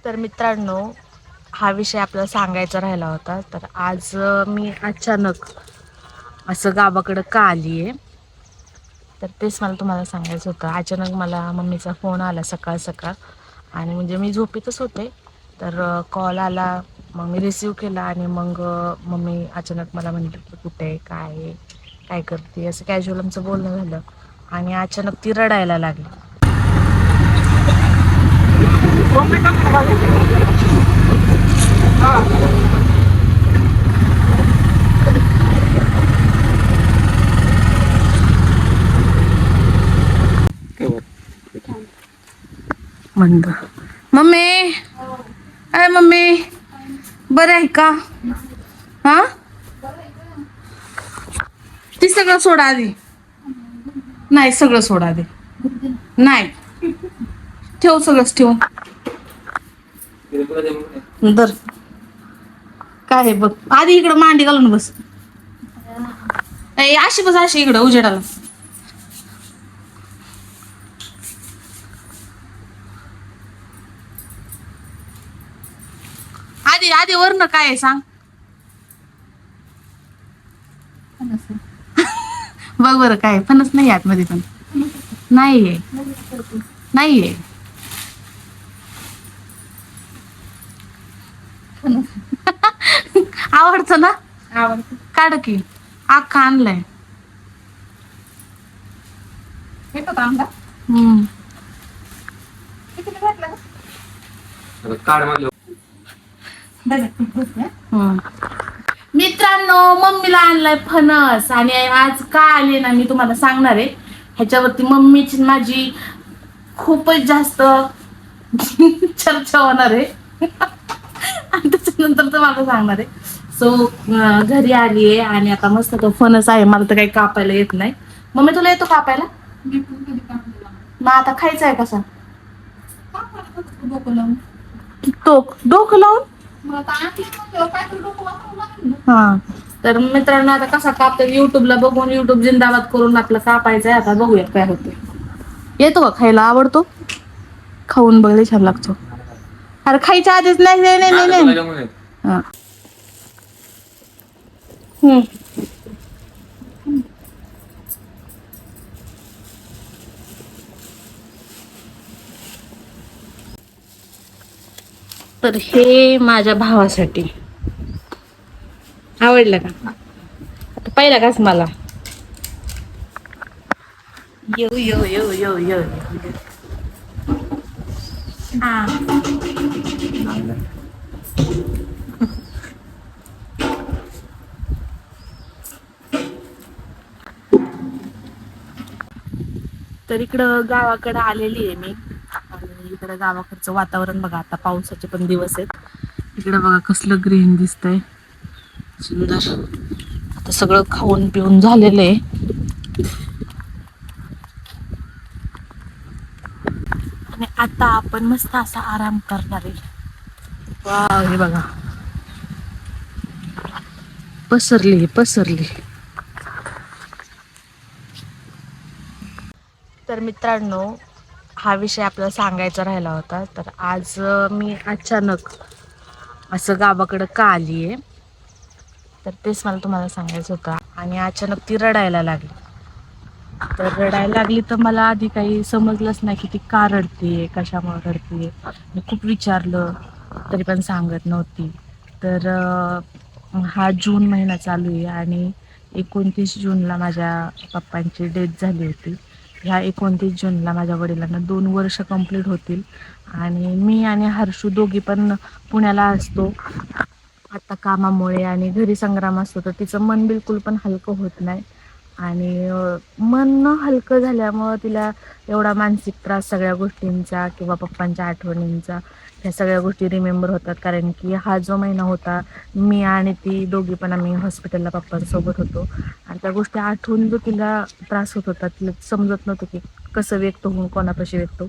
तर मित्रांनो, हा विषय आपल्याला सांगायचा राहिला होता. तर आज मी अचानक असं गावाकडं का आली आहे, तर तेच मला तुम्हाला सांगायचं होतं. अचानक मला मम्मीचा फोन आला सकाळ सकाळ, आणि म्हणजे मी झोपेतच होते. तर कॉल आला, मग मी रिसीव केला, आणि मग मम्मी अचानक मला म्हणली की कुठे आहे, काय आहे, काय करते, असं कॅज्युअल आमचं बोलणं झालं. आणि अचानक ती रडायला लागली. मंद मम्मी, अरे मम्मी, बरं आहे का? हा, ती सगळं सोडा आधी. नाही, सगळं सोडा आधी. नाही, ठेव, सगळंच ठेव. दर काय आहे बघ आधी. इकडं मांडी घालून बस. अशी बस, अशी इकडं उजेडाला. आधी आधी वरनं काय आहे सांग. बघ बरं, काय फणस नाही आतमध्ये, पण नाहीये, नाहीये. आवडतं ना? आवडतं. काढ की, अख्खा आणलाय. हम्म. मित्रांनो, मम्मीला आणलाय फणस, आणि आज का आले ना मी तुम्हाला सांगणार आहे. ह्याच्यावरती मम्मीची माझी खूपच जास्त चर्चा होणार आहे. आणि त्याच्यानंतर तुम्हाला सांगणार आहे. सो घरी आली आहे, आणि आता मस्त तो फणस आहे. मला तर काही कापायला येत नाही. मम्मी, तुला येतो कापायला? मग आता खायचा आहे कसा? डोकं लावून. हा, तर मित्रांनो, आता कसा कापतात युट्यूबला बघून, युट्यूब जिंदाबाद करून आपलं कापायचंय. आता बघूया काय होते. येतो का खायला? आवडतो? खाऊन बघले, छान लागतो. अरे खायच्या आधीच नाही नाही नाही नाही. हा. तर हे माझ्या भावासाठी. आवडलं का? आता पहिला कास मला. यो यो यो यो यो. हा. तर इकडं गावाकडं आलेली आहे मी, आणि इकडं गावाकडचं वातावरण बघा. आता पावसाचे पण दिवस आहेत. इकडं बघा कसलं ग्रीन दिसतंय, सुंदर. आता सगळं खाऊन पिऊन झालेलं आहे, आणि आता आपण मस्त असा आराम करणार आहे. वाव, हे बघा पसरली पसरली. तर मित्रांनो, हा विषय आपल्याला सांगायचा राहिला होता. तर आज मी अचानक असं गावाकडं का आली आहे, तर तेच मला तुम्हाला सांगायचं होतं. आणि अचानक ती रडायला लागली. तर रडायला लागली तर मला आधी काही समजलंच नाही की ती का रडते, कशामुळे रडते. मी खूप विचारलं, तरी पण सांगत नव्हती. तर हा जून महिना चालू आहे, आणि 29 जूनला माझ्या पप्पांची डेथ झाली होती. ह्या 29 जूनला माझ्या वडिलांना 2 वर्ष कंप्लीट होतील. आणि मी आणि हर्षू दोघी पण पुण्याला असतो आता कामामुळे, आणि घरी संग्राम असतो. तर तिचं मन बिलकुल पण हलकं होत नाही, आणि मन न हलकं झाल्यामुळं तिला एवढा मानसिक त्रास सगळ्या गोष्टींचा, किंवा पप्पांच्या आठवणींचा, ह्या सगळ्या गोष्टी रिमेंबर होतात. कारण की हा जो महिना होता, मी आणि ती दोघी पण आम्ही हॉस्पिटलला पप्पांसोबत होतो, आणि त्या गोष्टी आठवून जो तिला त्रास होत होता, तिला समजत नव्हतं की कसं व्यक्त होऊन कोणापाशी व्यक्त.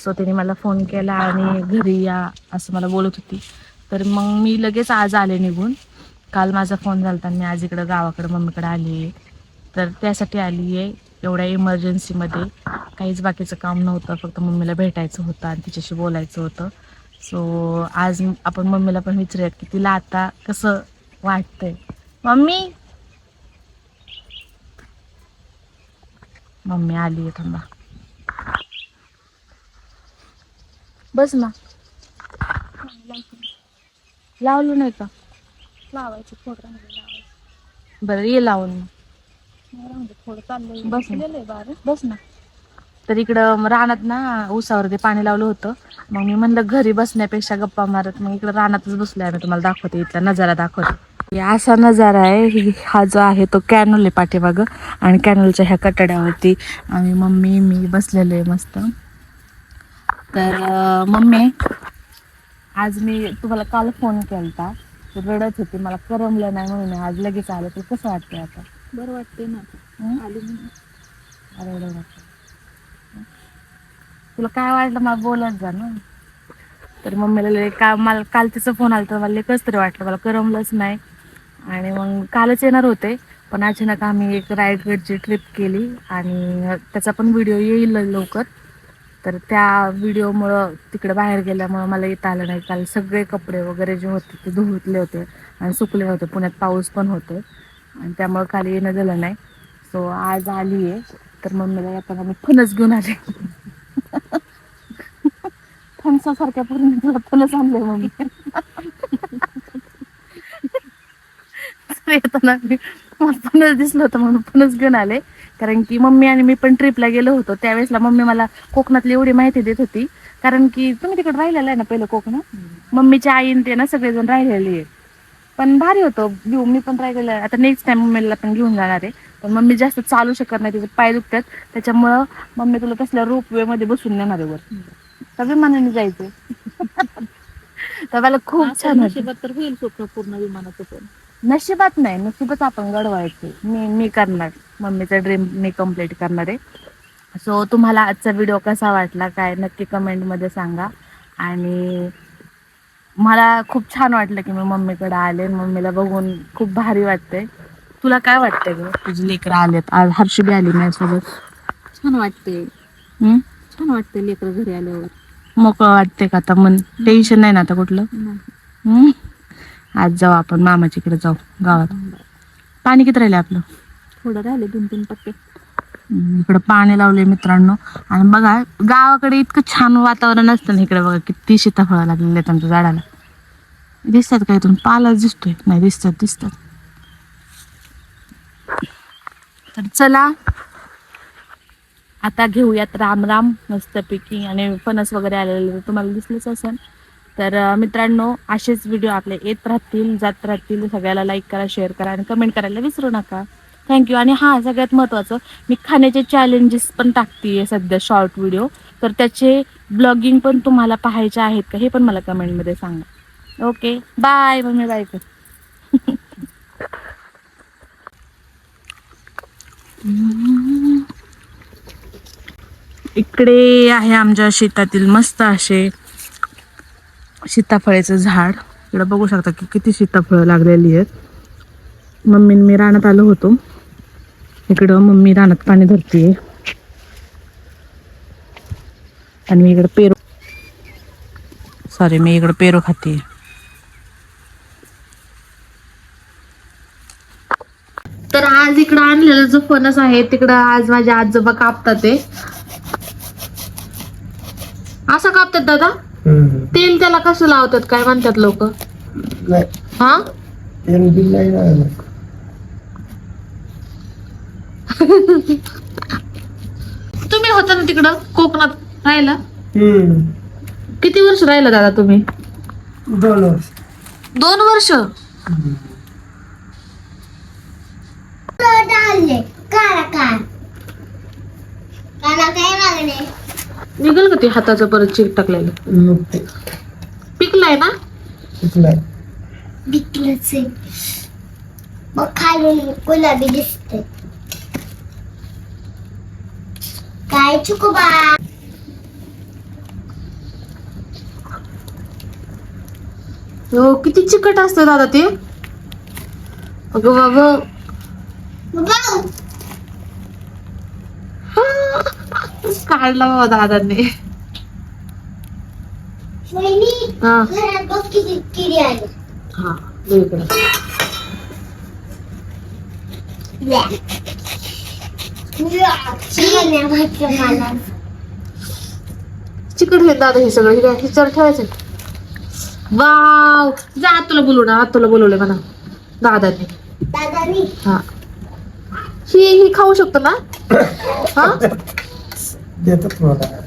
सो तिने मला फोन केला, आणि घरी या असं मला बोलत होती. तर मग मी लगेच आज आले निघून. काल माझा फोन झाला होता, मी आज इकडं गावाकडं मम्मीकडे आली आहे. तर त्यासाठी आली आहे, एवढ्या इमर्जन्सीमध्ये. काहीच बाकीचं काम नव्हतं, फक्त मम्मीला भेटायचं होतं आणि तिच्याशी बोलायचं होतं. सो आज आपण मम्मीला पण विचारूयात की तिला आता कसं वाटतंय. मम्मी मम्मी आली आहे, थांबा. बस ना. लावलं नाही का? लावायचं थोडं बरं ये लावून. थोडं चाललंय बस ना. तर इकडं रानात ना ऊसावरती पाणी लावलं होतं. मग मी म्हणलं घरी बसण्यापेक्षा गप्पा मारत मग इकडं रानातच बसलोय आम्ही. तुम्हाला दाखवते, इथला नजारा दाखवते. असा नजारा आहे. हा जो आहे तो कॅनल आहे पाठीमागं, आणि कॅनलच्या ह्या कटड्यावरती आम्ही मम्मी मी बसलेलो आहे मस्त. तर मम्मी, आज मी तुम्हाला काल फोन केलता, रडत होती, मला करमलं नाही म्हणून आज लगेच आलं. तर कसं वाटतंय आता? बरं वाटतंय ना आली म्हणून. अरे तुला काय वाटलं मला बोलत जा ना. तर मम्मीला मला काल तिचा फोन आला तर मला कसं तरी वाटलं, मला करमलंच नाही. आणि मग कालच येणार होते, पण अचानक आम्ही एक रायगडची ट्रिप केली आणि त्याचा पण व्हिडिओ येईल लवकर. तर त्या व्हिडिओमुळं तिकडे बाहेर गेल्यामुळं मला येता आलं नाही. काल सगळे कपडे वगैरे जे होते ते धुतले होते आणि सुकले होते. पुण्यात पाऊस पण होते आणि त्यामुळं काल येणं झालं नाही. सो आज आली आहे. तर मम्मीला येताना मी फणस घेऊन आले. फणसासारख्या पूर्ण तुला फणस आणले मम्मी. येताना मला फणस दिसलं होतं म्हणून फणस घेऊन आले. कारण की मम्मी आणि मी पण ट्रिपला गेलो होतो, त्यावेळेसला मम्मी मला कोकणातली एवढी माहिती देत होती. कारण की तुम्ही तिकडे राहिलेला आहे ना पहिलं कोकणात, मम्मीच्या आईन ते ना सगळेजण राहिलेली आहे. पण भारी होतं व्ह्यू. मी पण राहिलेलं आहे. आता नेक्स्ट टाइम मम्मीला पण घेऊन जाणार आहे. पण मम्मी जास्त चालू शकत नाही, तिचे पाय दुखतात. त्याच्यामुळं मम्मी तुला तसल्या रोपवे मध्ये बसून नेणार आहे वर. तर विमानाने जायचं. तर मला खूप छान नशिबात तर होईल स्वप्न पूर्ण विमानाचं. पण नशिबात नाही, नशिबात आपण घडवायचे. मी करणार, मम्मीचा ड्रीम मी कम्प्लीट करणार आहे. सो तुम्हाला आजचा व्हिडिओ कसा वाटला काय नक्की कमेंटमध्ये सांगा. आणि मला खूप छान वाटलं की मी मम्मीकडे आले. मम्मीला बघून खूप भारी वाटतंय. तुला काय वाटतंय ग? तुझी लेकरं आलेत, आज हर्षी बी आली माझ्यासोबत. छान वाटते, छान वाटते लेकरं घरी आल्यावर. मोकळं वाटते का आता? मन टेन्शन नाही ना आता कुठलं. आज जाऊ आपण मामाच्या इकडे जाऊ गावात. पाणी किती राहिले आपलं? थोडं राहिले, 2-3 टक्के. इकडं पाणी लावले मित्रांनो. आणि बघा गावाकडे इतकं छान वातावरण असतं ना, इकडे बघा किती सीताफळ लागलेले आहेत आमच्या झाडाला. दिसतात का इथून? पालाच दिसतोय? नाही, दिसतात. तर चला आता घेऊयात राम मस्तपैकी. आणि फणस वगैरे आलेले तुम्हाला दिसलेच असेल. तर मित्रांनो, असेच व्हिडिओ आपले येत राहतील, जात राहतील. सगळ्याला लाईक करा, शेअर करा आणि कमेंट करायला विसरू नका. थँक्यू. आणि हां, सगळ्यात महत्त्वाचं, मी खाण्याचे चॅलेंजेस पण टाकते सध्या शॉर्ट व्हिडिओ. तर त्याचे ब्लॉगिंग पण तुम्हाला पाहायचे आहेत का हे पण मला कमेंटमध्ये सांगा. Okay bye. मग मी बाय कर. इकडे आहे आमच्या शेतातील मस्त असे सीताफळाचं झाड. इकडे बघू शकता की किती सीताफळं लागलेली आहेत. मम्मी मी रानात आलो होतो. इकडं मम्मी रानात पाणी धरतीये आणि मी इकडे पेरू खाते. तर आज इकडं आणलेलं जो फणस आहे तिकडं आज माझ्या आजोबा कापतात ते. असं कापतात दादा? तेल त्याला कसं लावतात काय म्हणतात लोक? हा तुम्ही होता ना तिकडं कोकणात राहायला? किती वर्ष राहिला दादा तुम्ही? 2 वर्ष. 2 वर्ष? निघल का ते हाताचं परत चीक टाकलेलं? पिकलाय ना? पिकलंच आहे. मग खाली गुलाबी दिसते. काय चुकबा? हो, किती चिकट असतं दादा ते. अगं बाबा, काढला बाबा दादाने. हा घरात बघ किती किडी आली. हा दे इकडं. छान आहे म्हटलं मला. चिकट होईल दादा हे सगळं. हे काय हिच्यावर ठेवायचं. वाव जा आत्तूला बोलवणार. आत्तूला बोलवलंय म्हणा दादाने. दादानी हा ही खाऊ शकतो ना? हा देतात मला.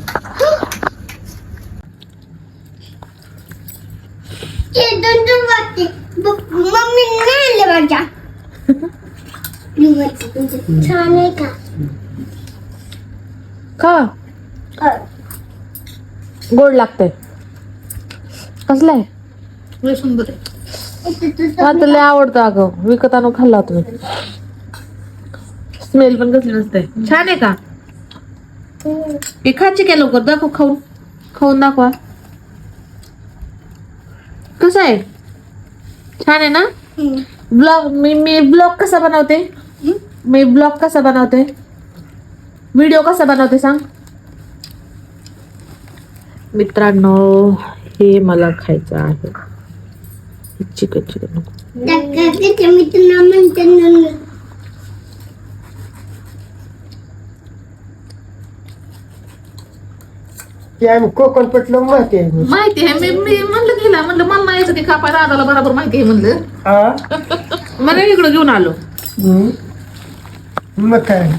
ते दोन वाटते. मम्मी नाही आले माझ्या. छान आहे का? का गोड लागतंय. कसलं आहे? लय सुंदर आहे. मला तर लय आवडतं अगं. विकत आणून खाल्ला तुम्ही. स्मेल पण कसली नसते. छान आहे का? हे खायची काय लवकर दाखव. खाऊन दाखवा. कसं आहे? छान आहे ना? ब्लॉग मी ब्लॉग कसा बनवते? मी ब्लॉग कसा बनवते? व्हिडिओ कसा बनवते सांग मित्रांनो. हे मला खायचं आहे. चिकन नको. मी तुला म्हणते ना. ते आम्ही कोकण पटलं माहिती आहे. माहिती आहे. मी म्हणलं गेला म्हणलं मला नाही यायचं ते कापाय दादाला बरोबर माहिती आहे म्हणलं. हा मला इकडं घेऊन आलो. मग काय